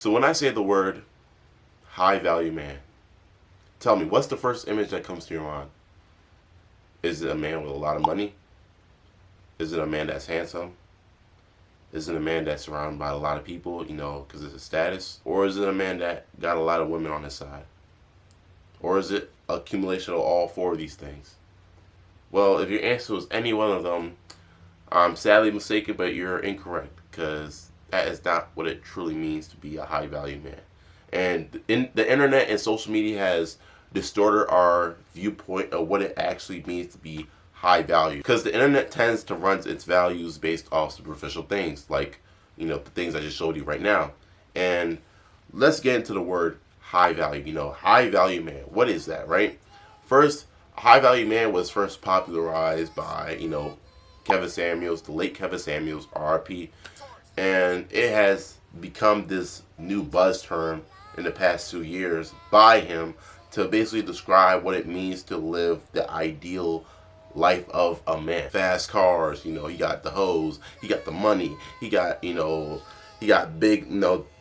So when I say the word high value man, tell me, what's the first image that comes to your mind? Is it a man with a lot of money? Is it a man that's handsome? Is it a man that's surrounded by a lot of people, because it's a status? Or is it a man that got a lot of women on his side? Or is it accumulation of all four of these things? Well, if your answer was any one of them, I'm sadly mistaken, but you're incorrect, because that is not what it truly means to be a high value man. And the internet and social media has distorted our viewpoint of what it actually means to be high value. Because the internet tends to run its values based off superficial things, like, the things I just showed you right now. And let's get into the word high value. High value man. What is that, right? First, high value man was first popularized by, Kevin Samuels, the late Kevin Samuels, RIP. And it has become this new buzz term in the past 2 years by him to basically describe what it means to live the ideal life of a man. Fast cars, he got the hoes, he got the money, he got, he got big,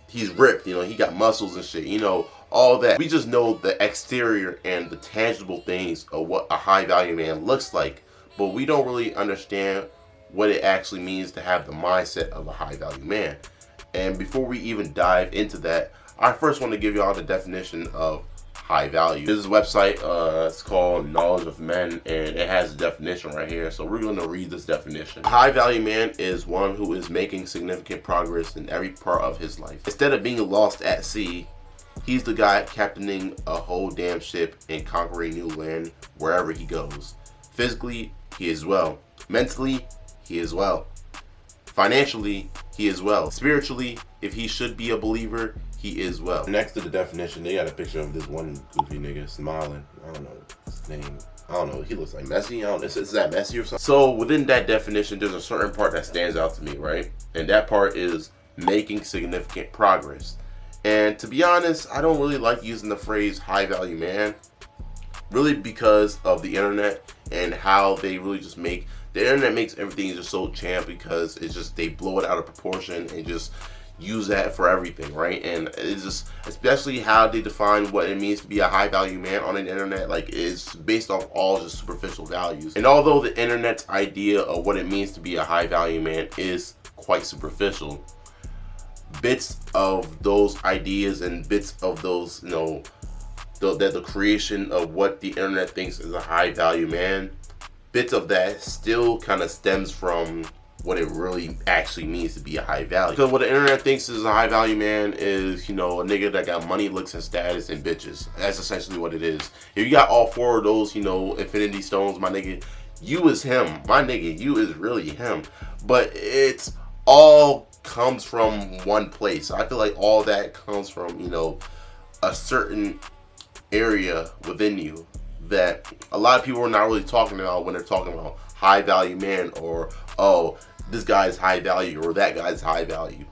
he's ripped, he got muscles and shit, all that. We just know the exterior and the tangible things of what a high value man looks like, but we don't really understand what it actually means to have the mindset of a high value man. And before we even dive into that, I first want to give y'all the definition of high value. This is a website, it's called Knowledge of Men, and it has a definition right here. So we're going to read this definition. A high value man is one who is making significant progress in every part of his life. Instead of being lost at sea, he's the guy captaining a whole damn ship and conquering new land wherever he goes. Physically, he is well. Mentally, he is well. Financially, he is well. Spiritually, if he should be a believer, he is well. Next to the definition, they got a picture of this one goofy nigga smiling. I don't know his name. I don't know. He looks like Messi. I don't know. Is that Messi or something? So within that definition, there's a certain part that stands out to me, right? And that part is making significant progress. And to be honest, I don't really like using the phrase high value man, really because of the internet and how they really just make the internet makes everything just so jammed, because it's just they blow it out of proportion and just use that for everything, right? And it's just, especially how they define what it means to be a high value man on the internet, like it's based off all just superficial values. And although the internet's idea of what it means to be a high value man is quite superficial, bits of those ideas and bits of those, the creation of what the internet thinks is a high value man, bits of that still kind of stems from what it really actually means to be a high value. Because what the internet thinks is a high value man is, a nigga that got money, looks, and status, and bitches. That's essentially what it is. If you got all four of those, infinity stones, my nigga, you is him. My nigga, you is really him. But it's all comes from one place. I feel like all that comes from, a certain area within you that a lot of people are not really talking about when they're talking about high value man, or, oh, this guy is high value or that guy's high value.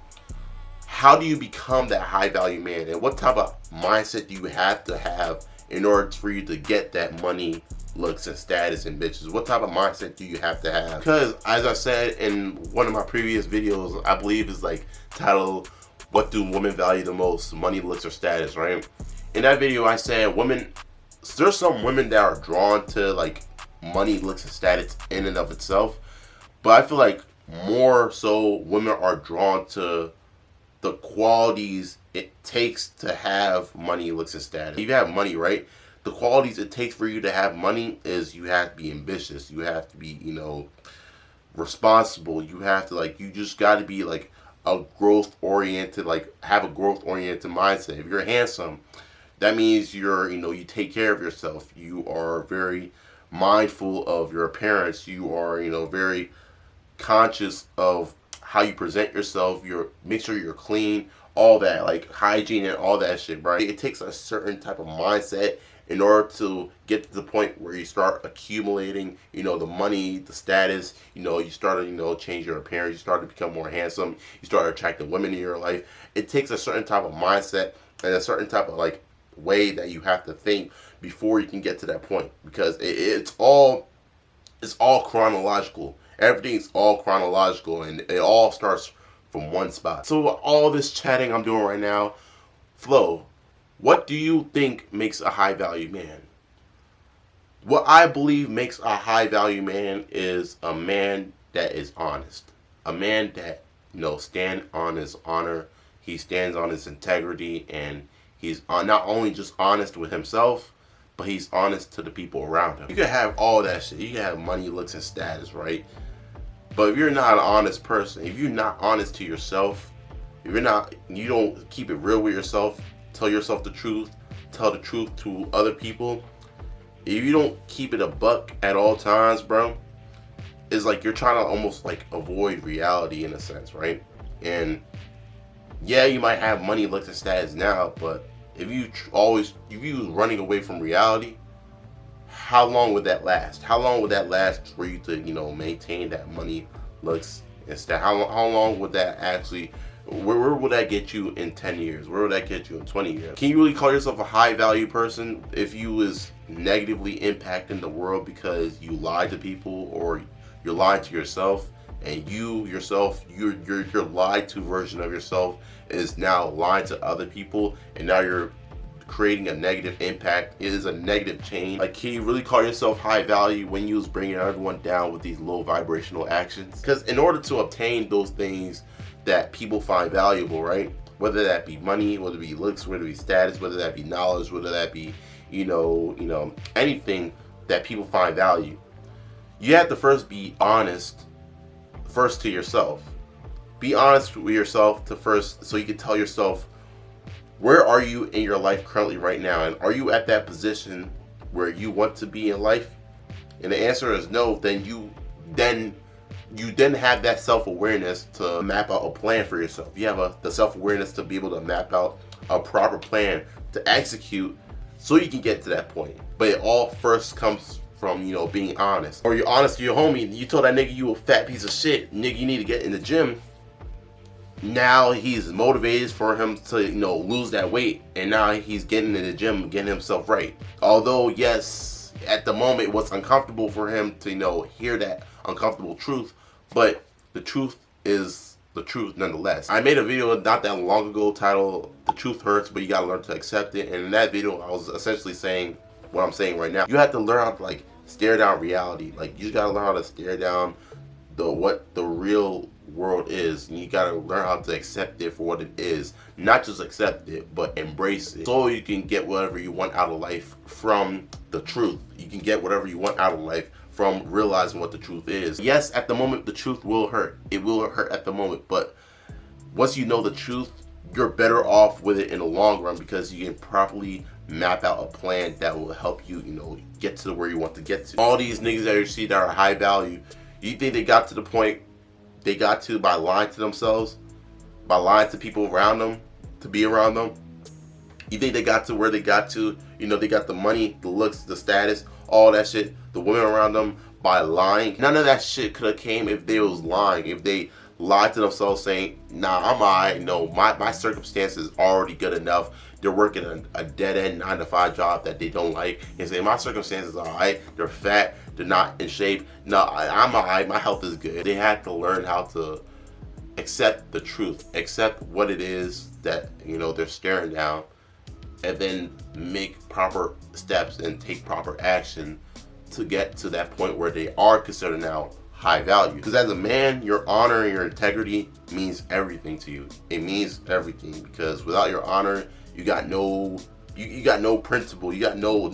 How do you become that high value man, and what type of mindset do you have to have in order for you to get that money, looks, and status, and bitches? What type of mindset do you have to have? Because as I said in one of my previous videos, I believe is like titled, what do women value the most, money, looks, or status, right? In that video I said there's some women that are drawn to like money, looks, and status in and of itself, but I feel like more so women are drawn to the qualities it takes to have money, looks, and status. If you have money, right, the qualities it takes for you to have money is you have to be ambitious, you have to be, responsible, you have to you just got to be like a growth oriented, have a growth oriented mindset. If you're handsome, that means you take care of yourself. You are very mindful of your appearance. You are, very conscious of how you present yourself. Make sure you're clean, all that, like hygiene and all that shit, right? It takes a certain type of mindset in order to get to the point where you start accumulating, the money, the status, you start to, change your appearance, you start to become more handsome, you start attracting women in your life. It takes a certain type of mindset and a certain type of way that you have to think before you can get to that point, because it's all chronological. Everything's all chronological, and it all starts from one spot. So all this chatting I'm doing right now, Flo, what do you think makes a high value man? What I believe makes a high value man is a man that is honest. A man that, stand on his honor. He stands on his integrity, and he's not only just honest with himself, but he's honest to the people around him. You can have all that shit. You can have money, looks, and status, right? But if you're not an honest person, if you're not honest to yourself, if you don't keep it real with yourself, tell yourself the truth, tell the truth to other people, if you don't keep it a buck at all times, bro, it's like you're trying to almost like avoid reality in a sense, right? And yeah, you might have money, looks, and status now, but if you was running away from reality, how long would that last? How long would that last for you to, maintain that money, looks, and status? How long would that actually, where would that get you in 10 years? Where would that get you in 20 years? Can you really call yourself a high value person if you was negatively impacting the world because you lied to people, or you're lying to yourself, and your lied to version of yourself is now lying to other people, and now you're creating a negative impact? It is a negative change. Like, can you really call yourself high value when you was bringing everyone down with these low vibrational actions? Because in order to obtain those things that people find valuable, right? Whether that be money, whether it be looks, whether it be status, whether that be knowledge, whether that be, anything that people find value, you have to first be honest to yourself. Be honest with yourself so you can tell yourself, where are you in your life currently right now? And are you at that position where you want to be in life? And the answer is no. Then you have that self-awareness to map out a plan for yourself. You have the self-awareness to be able to map out a proper plan to execute so you can get to that point. But it all first comes from, being honest. Or you're honest to your homie. You told that nigga you a fat piece of shit. Nigga, you need to get in the gym. Now he's motivated for him to, lose that weight. And now he's getting in the gym, getting himself right. Although, yes, at the moment it was uncomfortable for him to, hear that uncomfortable truth. But the truth is the truth nonetheless. I made a video not that long ago titled "The Truth Hurts, but you gotta learn to accept it." And in that video, I was essentially saying what I'm saying right now. You have to learn how to stare down reality. You just gotta learn how to stare down what the real world is, and you gotta learn how to accept it for what it is. Not just accept it, but embrace it, so you can get whatever you want out of life from the truth. You can get whatever you want out of life from realizing what the truth is. Yes, at the moment the truth will hurt. It will hurt at the moment, but once you know the truth, you're better off with it in the long run, because you can properly map out a plan that will help you, get to where you want to get to. All these niggas that you see that are high value, you think they got to the point they got to by lying to themselves, by lying to people around them, to be around them? You think they got to where they got to, they got the money, the looks, the status, all that shit, the women around them, by lying? None of that shit could have came if they was lying, if they lied to themselves saying, nah, I'm alright, no, my circumstances already good enough. They're working a dead-end 9-to-5 job that they don't like, and say, my circumstances are alright, they're fat, they're not in shape, no, I'm alright, my health is good. They had to learn how to accept the truth, accept what it is that, they're staring down, and then make proper steps and take proper action to get to that point where they are considered now high value. Because as a man, your honor and your integrity means everything to you. It means everything, because without your honor, you got no principle, you got no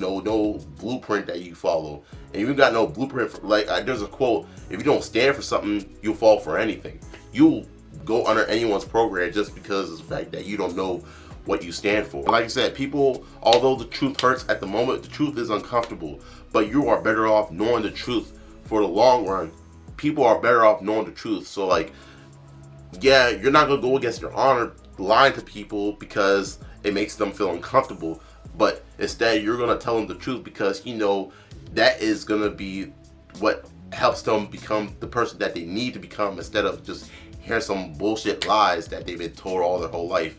blueprint that you follow. And you got no blueprint for, there's a quote, if you don't stand for something, you'll fall for anything. You'll go under anyone's program just because of the fact that you don't know what you stand for. Like I said, people, although the truth hurts at the moment, the truth is uncomfortable, but you are better off knowing the truth for the long run. People are better off knowing the truth. So yeah, you're not gonna go against your honor lying to people because it makes them feel uncomfortable, but instead you're gonna tell them the truth, because that is gonna be what helps them become the person that they need to become, instead of just hearing some bullshit lies that they've been told all their whole life.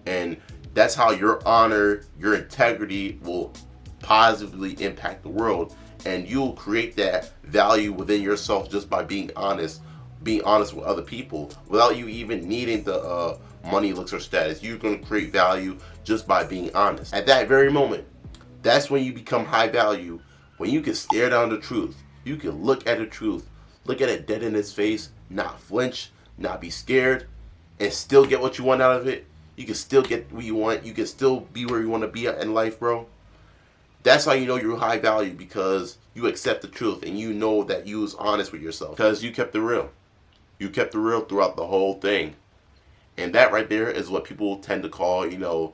And that's how your honor, your integrity will positively impact the world, and you'll create that value within yourself just by being honest being honest with other people without you even needing the money, looks, or status. You're going to create value just by being honest. At that very moment, that's when you become high value, when you can stare down the truth. You can look at the truth, look at it dead in its face, not flinch, not be scared, and still get what you want out of it. You can still get what you want. You can still be where you want to be in life, bro. That's how you know you're high value, because you accept the truth and you know that you was honest with yourself, because you kept it real. You kept it real throughout the whole thing. And that right there is what people tend to call, you know,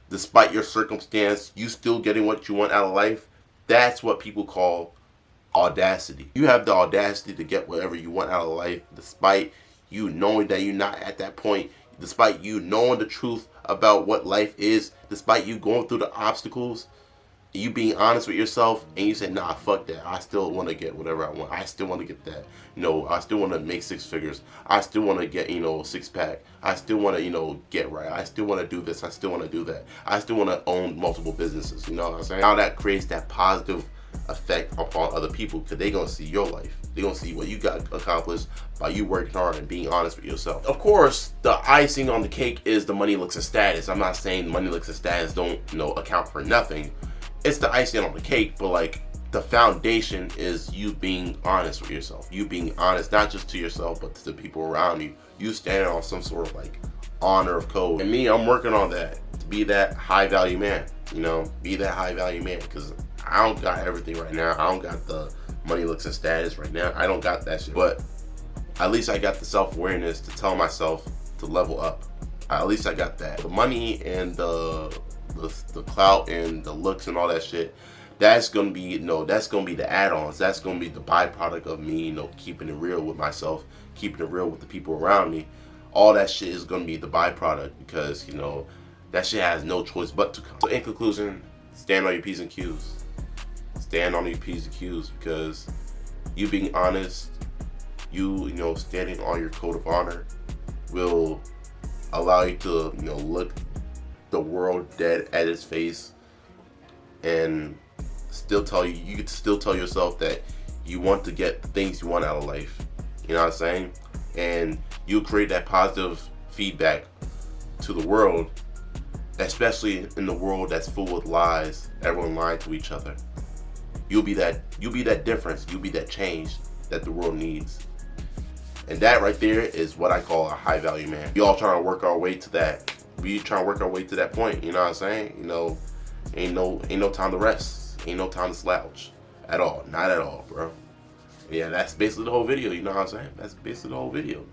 despite your circumstance, you still getting what you want out of life. That's what people call audacity. You have the audacity to get whatever you want out of life, despite you knowing that you're not at that point, despite you knowing the truth about what life is, despite you going through the obstacles, you being honest with yourself, and you say, nah, fuck that. I still want to get whatever I want. I still want to get that. You know, I still want to make 6 figures. I still want to get, you know, 6-pack. I still want to, you know, get right. I still want to do this. I still want to do that. I still want to own multiple businesses. You know what I'm saying? Now that creates that positive effect upon other people, because they're going to see your life. They're going to see what you got accomplished by you working hard and being honest with yourself. Of course, the icing on the cake is the money, looks, and status. I'm not saying money, looks, and status don't, you know, account for nothing. It's the icing on the cake, but like the foundation is you being honest with yourself. You being honest, not just to yourself, but to the people around you. You standing on some sort of like honor of code. And me, I'm working on that, to be that high value man, you know, be that high value man, because I don't got everything right now. I don't got the money, looks, and status right now. I don't got that shit, but at least I got the self-awareness to tell myself to level up. At least I got that. The money and the clout and the looks and all that shit, that's gonna be, you know, that's gonna be the add-ons. That's gonna be the byproduct of me, you know, keeping it real with myself, keeping it real with the people around me. All that shit is gonna be the byproduct, because, you know, that shit has no choice but to come. So in conclusion, stand on your P's and Q's. Stand on your P's and Q's, because you being honest, you know, standing on your code of honor will allow you to, you know, look the world dead at its face and still tell you can still tell yourself that you want to get the things you want out of life. You know what I'm saying? And you create that positive feedback to the world, especially in the world that's full with lies, everyone lying to each other. You'll be that difference, you'll be that change that the world needs. And that right there is what I call a high value man. We all trying to work our way to that. We trying to work our way to that point, you know what I'm saying? You know, ain't no time to rest. Ain't no time to slouch. At all. Not at all, bro. Yeah, that's basically the whole video, you know what I'm saying? That's basically the whole video.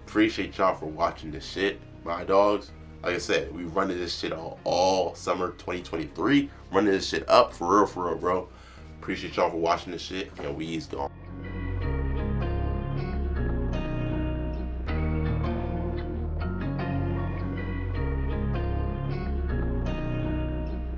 Appreciate y'all for watching this shit, my dogs. Like I said, we running this shit all summer 2023. Running this shit up for real, bro. Appreciate y'all for watching this shit, and we's gone.